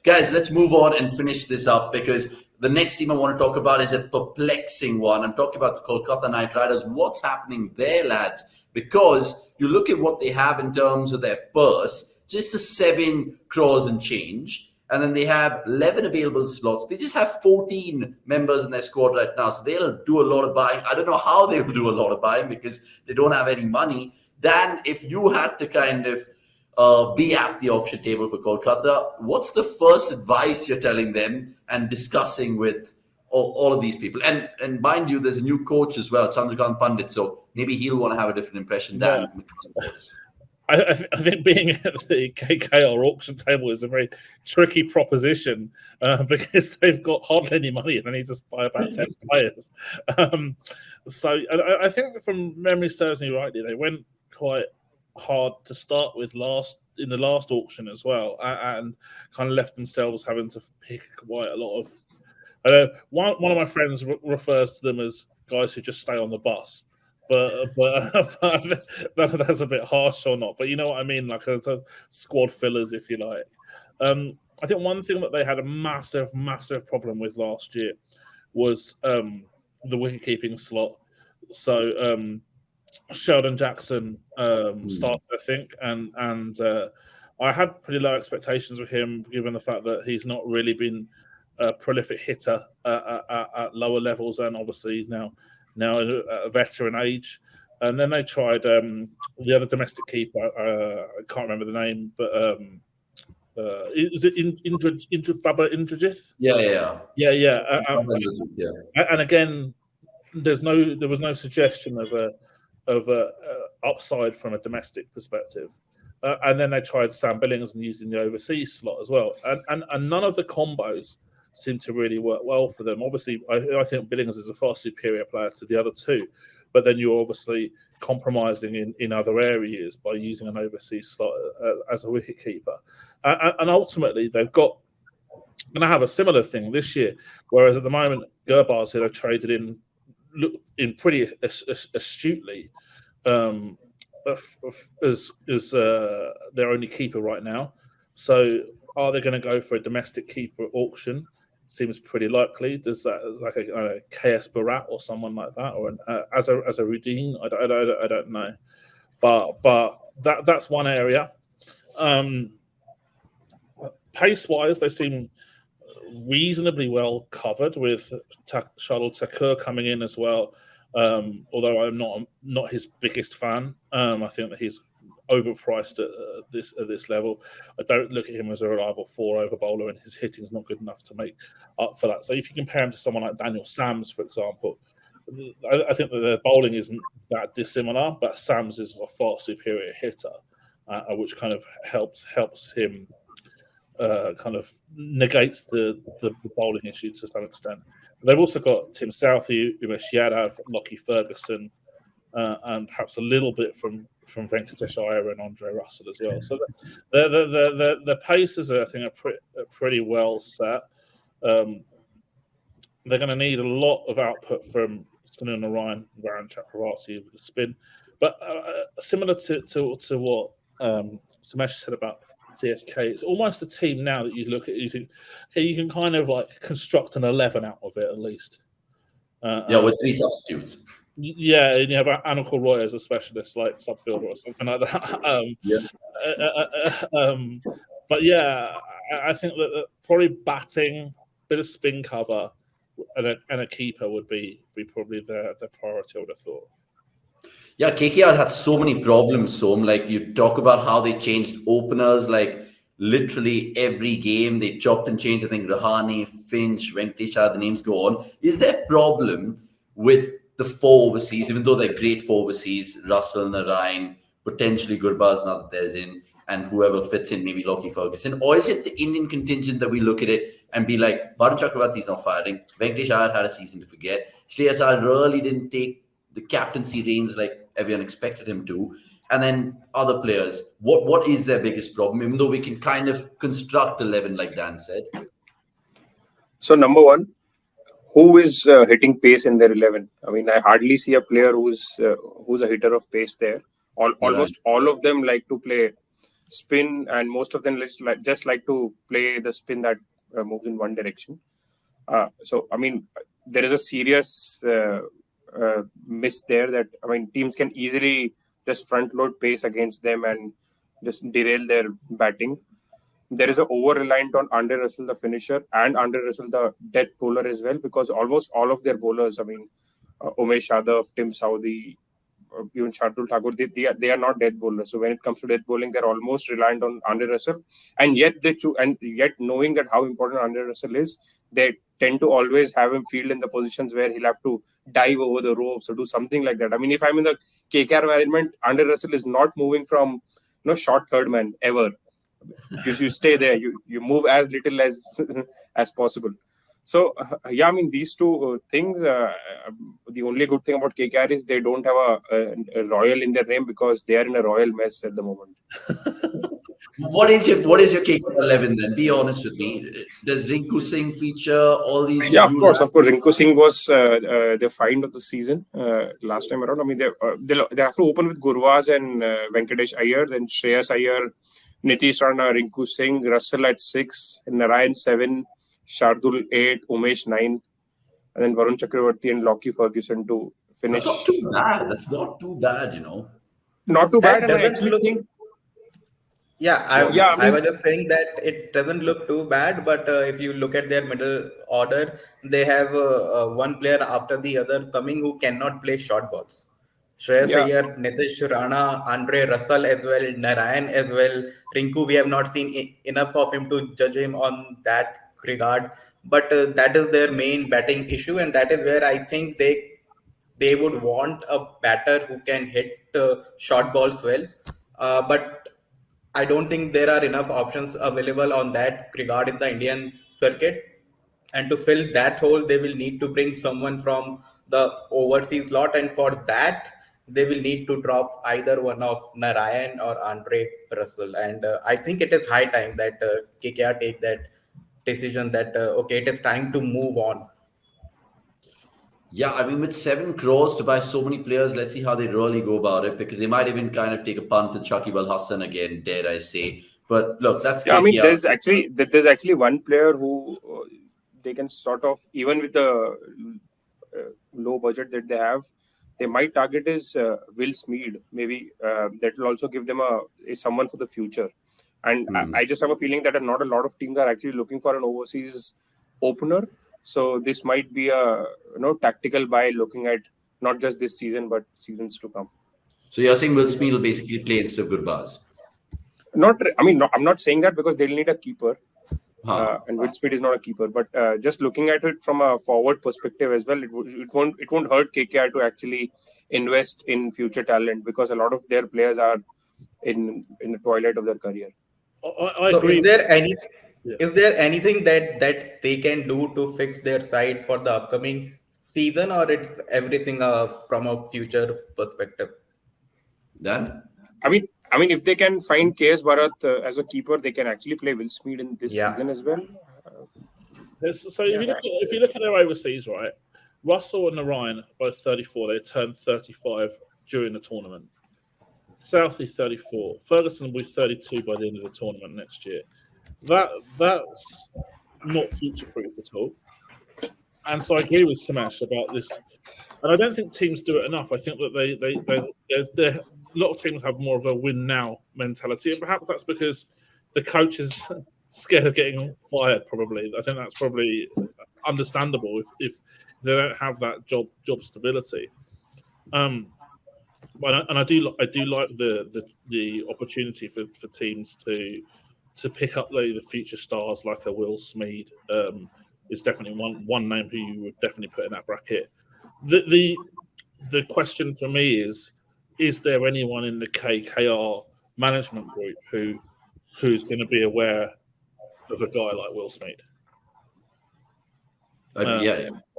Guys, let's move on and finish this up because the next team I want to talk about is a perplexing one. I'm talking about the Kolkata Knight Riders. What's happening there, lads? Because you look at what they have in terms of their purse, just a 7 crores and change. And then they have 11 available slots. They just have 14 members in their squad right now. So they'll do a lot of buying. I don't know how they will do a lot of buying because they don't have any money. Dan, if you had to kind of be at the auction table for Kolkata, what's the first advice you're telling them and discussing with all of these people? And mind you, there's a new coach as well, Chandrakant Pandit, so maybe he'll want to have a different impression than McCallum. I think being at the KKR auction table is a very tricky proposition because they've got hardly any money and they need to buy about 10 players. So I think, from memory serves me rightly, they went quite hard to start with in the last auction as well, and kind of left themselves having to pick quite a lot of. One of my friends refers to them as guys who just stay on the bus. But that's a bit harsh or not. But you know what I mean, like a squad fillers, if you like. I think one thing that they had a massive problem with last year was the wicket-keeping slot. So Sheldon Jackson started, I think, and I had pretty low expectations with him, given the fact that he's not really been a prolific hitter at lower levels, and obviously he's now at a veteran age. And then they tried the other domestic keeper. I can't remember the name, but is it Indrajith? Yeah. And again, there was no suggestion of a upside from a domestic perspective. And then they tried Sam Billings and using the overseas slot as well. And none of the combos seem to really work well for them. Obviously, I think Billings is a far superior player to the other two, but then you're obviously compromising in other areas by using an overseas slot as a wicketkeeper. And ultimately, they're going to have a similar thing this year, whereas at the moment, Gurbaz, who they've traded in pretty astutely, as their only keeper right now. So are they going to go for a domestic keeper auction? Seems pretty likely. Does that like a KS Barat or someone like that, or as a Rudin? I don't know, but that's one area. Pace wise, they seem reasonably well covered with Shardul Thakur coming in as well. Although I'm not his biggest fan. I think that he's overpriced at this level. I don't look at him as a reliable 4-over bowler, and his hitting is not good enough to make up for that. So if you compare him to someone like Daniel Sams, for example, I think that their bowling isn't that dissimilar, but Sams is a far superior hitter, which kind of helps him kind of negates the bowling issue to some extent. They've also got Tim Southey, Umesh Yadav, Lockie Ferguson, and perhaps a little bit from Venkatesh Iyer and Andre Russell as well. So the paces, I think, are pretty well set. They're going to need a lot of output from Sunil Narayan, Varun Chakravarti with the spin. But similar to what Somesh said about CSK, it's almost a team now that you look at, you can kind of like construct an 11 out of it at least. With 3 substitutes. Yeah, and you have Anukul Roy as a specialist, like subfielder or something like that. But yeah, I think that probably batting, bit of spin cover, and a keeper would be probably the priority, I would have thought. Yeah, KKR had so many problems, Som. Like, you talk about how they changed openers, like literally every game they chopped and changed. I think Rahane, Finch, Venkatesh, the names go on. Is there a problem with the 4 overseas, even though they're great 4 overseas, Russell, Narayan, potentially Gurbaz now that there's in, and whoever fits in, maybe Lockie Ferguson? Or is it the Indian contingent that we look at it and be like, Varun Chakravarti's not firing, Venkatesh Iyer had a season to forget, Shreyas Iyer really didn't take the captaincy reins like everyone expected him to, and then other players. What is their biggest problem, even though we can kind of construct 11 like Dan said? So number one, who is hitting pace in their 11? I mean, I hardly see a player who's a hitter of pace there. Almost all of them like to play spin, and most of them just like to play the spin that moves in one direction. So I mean, there is a serious miss there that teams can easily just front load pace against them and just derail their batting. There is a over reliant on Andre Russell, the finisher, and Andre Russell, the death bowler as well, because almost all of their bowlers, Umesh Yadav, Tim Saudi, even Shardul Thakur, they are not death bowlers. So when it comes to death bowling, they're almost reliant on Andre Russell, and yet yet knowing that how important Andre Russell is, they tend to always have him field in the positions where he'll have to dive over the ropes or do something like that. I mean, if I'm in the KKR management, Andre Russell is not moving from short third man ever. Because you stay there, you move as little as possible. So these two things. The only good thing about KKR is they don't have a royal in their name, because they are in a royal mess at the moment. What is your KKR 11 then? Be honest with me. Does Rinku Singh feature all these? Yeah, of course. Rinku Singh was the find of the season last time around. I mean, they have to open with Gurvaz and Venkatesh Iyer, then Shreyas Iyer, Nitish Rana, Rinku Singh, Russell at 6, Narayan 7, Shardul 8, Umesh 9, and then Varun Chakravarti and Lockie Ferguson to finish. That's not too bad. That's not too bad, Not too bad. I was just saying that it doesn't look too bad, but if you look at their middle order, they have one player after the other coming who cannot play short balls. Shreyas Iyer, Nitish Rana, Andre Russell as well, Narayan as well. Rinku, we have not seen enough of him to judge him on that regard. But that is their main batting issue, and that is where I think they would want a batter who can hit short balls well. But I don't think there are enough options available on that regard in the Indian circuit. And to fill that hole, they will need to bring someone from the overseas lot. And for that, they will need to drop either one of Narayan or Andre Russell. And I think it is high time that KKR take that decision that, it is time to move on. Yeah, I mean, with 7 crores to buy so many players, let's see how they really go about it, because they might even kind of take a punt at Shakib Al Hassan again, dare I say. But look, that's KKR. I mean, there's actually one player who they can sort of, even with the low budget that they have, they might target is Will Smeed. Maybe that will also give them someone for the future. And I just have a feeling that not a lot of teams are actually looking for an overseas opener. So this might be a tactical buy, looking at not just this season but seasons to come. So you're saying Will Smeed will basically play instead of Gurbaz? I'm not saying that, because they'll need a keeper. And Will Smeed is not a keeper, but just looking at it from a forward perspective as well, it won't hurt KKR to actually invest in future talent, because a lot of their players are in the twilight of their career. I agree. Is there anything that they can do to fix their side for the upcoming season, or it's everything from a future perspective? Dan? I mean, if they can find KS Bharat as a keeper, they can actually play Will Smeed in this season as well. So if you look at their overseas, right, Russell and Narayan both 34. They turned 35 during the tournament. Southey 34. Ferguson will be 32 by the end of the tournament next year. That's not future-proof at all. And so I agree with Somesh about this. And I don't think teams do it enough. I think that a lot of teams have more of a win now mentality, and perhaps that's because the coach is scared of getting fired. Probably, I think that's probably understandable if they don't have that job stability. And I do like the opportunity for teams to pick up the future stars like a Will Smeed. Is definitely one name who you would definitely put in that bracket. The question for me is there anyone in the KKR management group who's going to be aware of a guy like Will Smeed?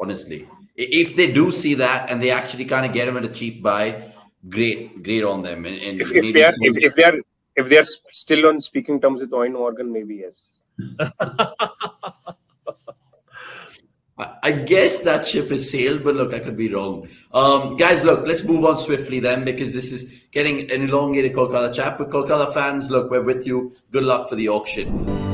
Honestly, if they do see that and they actually kind of get him at a cheap buy, great on them. And if they are still on speaking terms with Owen Morgan, maybe yes. I I guess that ship has sailed, but look, I could be wrong. Guys, look, let's move on swiftly then, because this is getting an elongated Kolkata chat. But Kolkata fans, look, we're with you. Good luck for the auction.